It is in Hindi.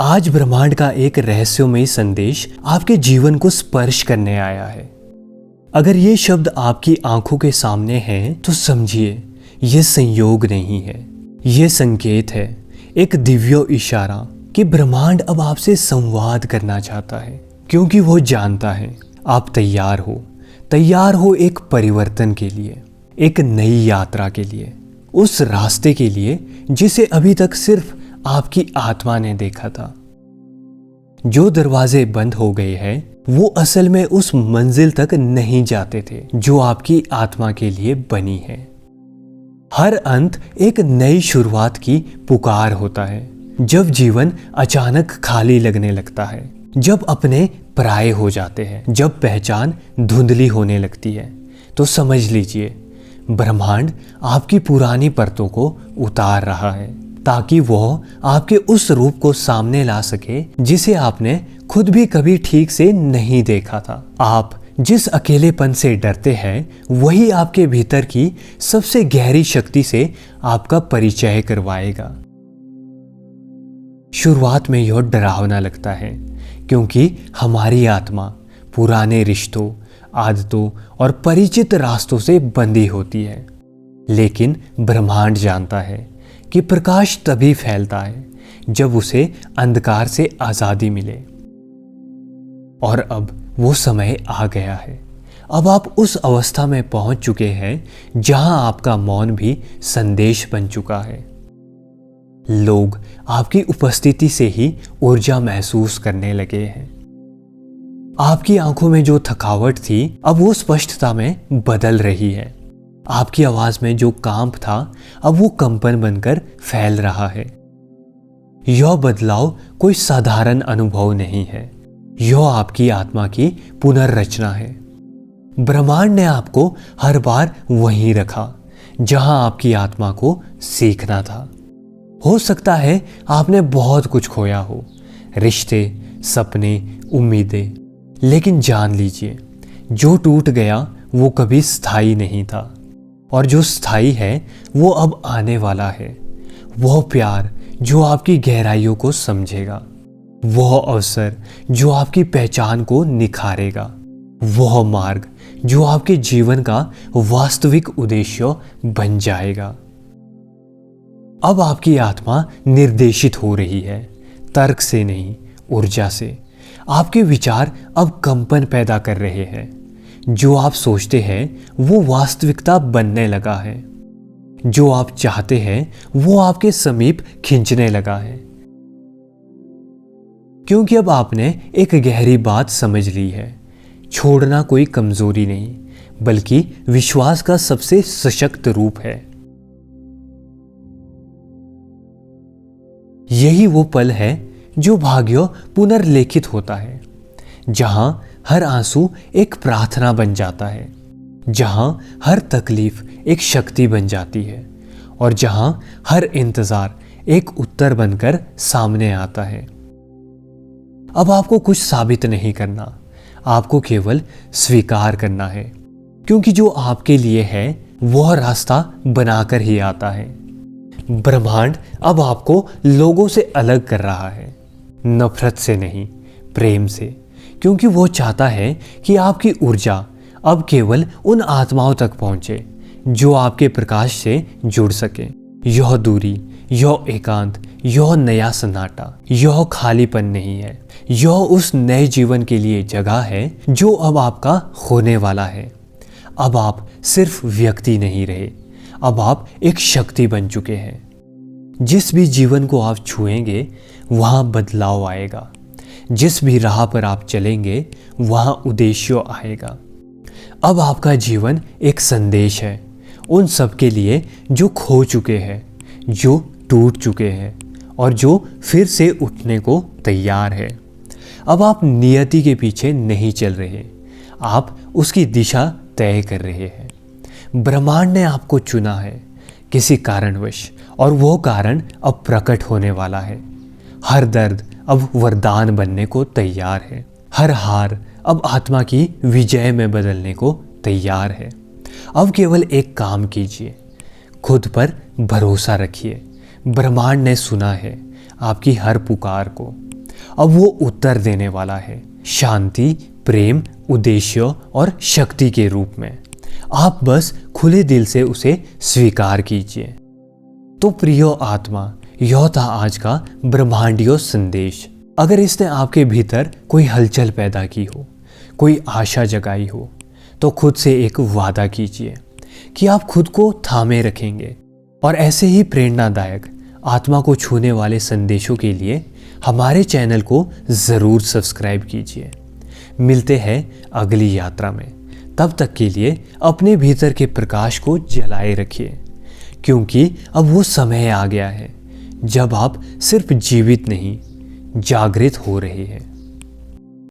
आज ब्रह्मांड का एक रहस्यमयी संदेश आपके जीवन को स्पर्श करने आया है। अगर ये शब्द आपकी आंखों के सामने हैं तो समझिए, ये संयोग नहीं है, ये संकेत है, एक दिव्य इशारा कि ब्रह्मांड अब आपसे संवाद करना चाहता है, क्योंकि वो जानता है आप तैयार हो एक परिवर्तन के लिए, एक नई यात्रा के लिए, उस रास्ते के लिए जिसे अभी तक सिर्फ आपकी आत्मा ने देखा था। जो दरवाजे बंद हो गए हैं वो असल में उस मंजिल तक नहीं जाते थे जो आपकी आत्मा के लिए बनी है। हर अंत एक नई शुरुआत की पुकार होता है। जब जीवन अचानक खाली लगने लगता है, जब अपने पराये हो जाते हैं, जब पहचान धुंधली होने लगती है, तो समझ लीजिए ब्रह्मांड आपकी पुरानी परतों को उतार रहा है ताकि वह आपके उस रूप को सामने ला सके जिसे आपने खुद भी कभी ठीक से नहीं देखा था। आप जिस अकेलेपन से डरते हैं वही आपके भीतर की सबसे गहरी शक्ति से आपका परिचय करवाएगा। शुरुआत में यह डरावना लगता है क्योंकि हमारी आत्मा पुराने रिश्तों, आदतों और परिचित रास्तों से बंधी होती है। लेकिन ब्रह्मांड जानता है कि प्रकाश तभी फैलता है जब उसे अंधकार से आजादी मिले। और अब वो समय आ गया है। अब आप उस अवस्था में पहुंच चुके हैं जहां आपका मौन भी संदेश बन चुका है। लोग आपकी उपस्थिति से ही ऊर्जा महसूस करने लगे हैं। आपकी आंखों में जो थकावट थी अब वो स्पष्टता में बदल रही है। आपकी आवाज में जो कांप था अब वो कंपन बनकर फैल रहा है। यह बदलाव कोई साधारण अनुभव नहीं है, यह आपकी आत्मा की पुनर्रचना है। ब्रह्मांड ने आपको हर बार वहीं रखा जहां आपकी आत्मा को सीखना था। हो सकता है आपने बहुत कुछ खोया हो, रिश्ते, सपने, उम्मीदें, लेकिन जान लीजिए जो टूट गया वो कभी स्थायी नहीं था, और जो स्थायी है वो अब आने वाला है। वह प्यार जो आपकी गहराइयों को समझेगा, वह अवसर जो आपकी पहचान को निखारेगा, वह मार्ग जो आपके जीवन का वास्तविक उद्देश्य बन जाएगा। अब आपकी आत्मा निर्देशित हो रही है, तर्क से नहीं, ऊर्जा से। आपके विचार अब कंपन पैदा कर रहे हैं। जो आप सोचते हैं वो वास्तविकता बनने लगा है। जो आप चाहते हैं वो आपके समीप खींचने लगा है। क्योंकि अब आपने एक गहरी बात समझ ली है, छोड़ना कोई कमजोरी नहीं बल्कि विश्वास का सबसे सशक्त रूप है। यही वो पल है जो भाग्य पुनर्लेखित होता है, जहां हर आंसू एक प्रार्थना बन जाता है, जहां हर तकलीफ एक शक्ति बन जाती है, और जहां हर इंतजार एक उत्तर बनकर सामने आता है। अब आपको कुछ साबित नहीं करना, आपको केवल स्वीकार करना है, क्योंकि जो आपके लिए है वह रास्ता बनाकर ही आता है। ब्रह्मांड अब आपको लोगों से अलग कर रहा है, नफरत से नहीं, प्रेम से, क्योंकि वो चाहता है कि आपकी ऊर्जा अब केवल उन आत्माओं तक पहुंचे जो आपके प्रकाश से जुड़ सके। यह दूरी, यह एकांत, यह नया सन्नाटा, यह खालीपन नहीं है, यह उस नए जीवन के लिए जगह है जो अब आपका होने वाला है। अब आप सिर्फ व्यक्ति नहीं रहे, अब आप एक शक्ति बन चुके हैं। जिस भी जीवन को आप छुएंगे वहां बदलाव आएगा, जिस भी राह पर आप चलेंगे वहां उद्देश्य आएगा। अब आपका जीवन एक संदेश है उन सब के लिए जो खो चुके हैं, जो टूट चुके हैं और जो फिर से उठने को तैयार है। अब आप नियति के पीछे नहीं चल रहे, आप उसकी दिशा तय कर रहे हैं। ब्रह्मांड ने आपको चुना है किसी कारणवश, और वो कारण अब प्रकट होने वाला है। हर दर्द अब वरदान बनने को तैयार है, हर हार अब आत्मा की विजय में बदलने को तैयार है। अब केवल एक काम कीजिए, खुद पर भरोसा रखिए। ब्रह्मांड ने सुना है आपकी हर पुकार को। अब वो उत्तर देने वाला है, शांति, प्रेम, उद्देश्य और शक्ति के रूप में। आप बस खुले दिल से उसे स्वीकार कीजिए। तो प्रियो आत्मा, यह था आज का ब्रह्मांडीय संदेश। अगर इसने आपके भीतर कोई हलचल पैदा की हो, कोई आशा जगाई हो, तो खुद से एक वादा कीजिए कि आप खुद को थामे रखेंगे। और ऐसे ही प्रेरणादायक, आत्मा को छूने वाले संदेशों के लिए हमारे चैनल को ज़रूर सब्सक्राइब कीजिए। मिलते हैं अगली यात्रा में। तब तक के लिए अपने भीतर के प्रकाश को जलाए रखिए, क्योंकि अब वो समय आ गया है जब आप सिर्फ जीवित नहीं, जागृत हो रहे हैं।